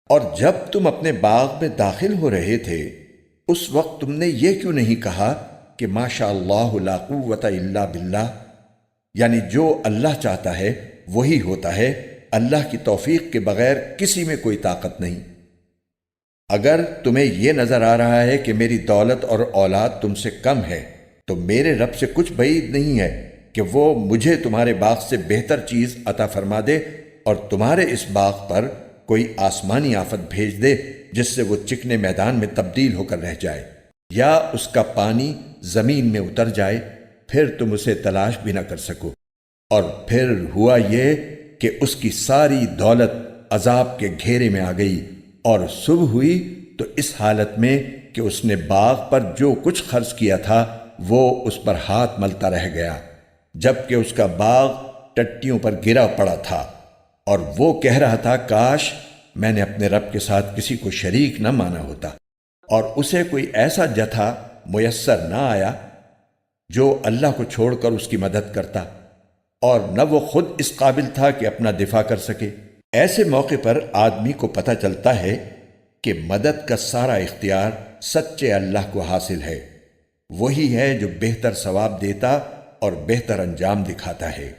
اور جب تم اپنے باغ میں داخل ہو رہے تھے اس وقت تم نے یہ کیوں نہیں کہا کہ ماشاء اللہ لا قوت الا باللہ، یعنی جو اللہ چاہتا ہے وہی ہوتا ہے، اللہ کی توفیق کے بغیر کسی میں کوئی طاقت نہیں۔ اگر تمہیں یہ نظر آ رہا ہے کہ میری دولت اور اولاد تم سے کم ہے تو میرے رب سے کچھ بعید نہیں ہے کہ وہ مجھے تمہارے باغ سے بہتر چیز عطا فرما دے اور تمہارے اس باغ پر کوئی آسمانی آفت بھیج دے جس سے وہ چکنے میدان میں تبدیل ہو کر رہ جائے، یا اس کا پانی زمین میں اتر جائے، پھر تم اسے تلاش بھی نہ کر سکو۔ اور پھر ہوا یہ کہ اس کی ساری دولت عذاب کے گھیرے میں آ گئی، اور صبح ہوئی تو اس حالت میں کہ اس نے باغ پر جو کچھ خرچ کیا تھا وہ اس پر ہاتھ ملتا رہ گیا، جبکہ اس کا باغ ٹٹیوں پر گرا پڑا تھا، اور وہ کہہ رہا تھا کاش میں نے اپنے رب کے ساتھ کسی کو شریک نہ مانا ہوتا۔ اور اسے کوئی ایسا جتھا میسر نہ آیا جو اللہ کو چھوڑ کر اس کی مدد کرتا، اور نہ وہ خود اس قابل تھا کہ اپنا دفاع کر سکے۔ ایسے موقع پر آدمی کو پتہ چلتا ہے کہ مدد کا سارا اختیار سچے اللہ کو حاصل ہے، وہی ہے جو بہتر ثواب دیتا اور بہتر انجام دکھاتا ہے۔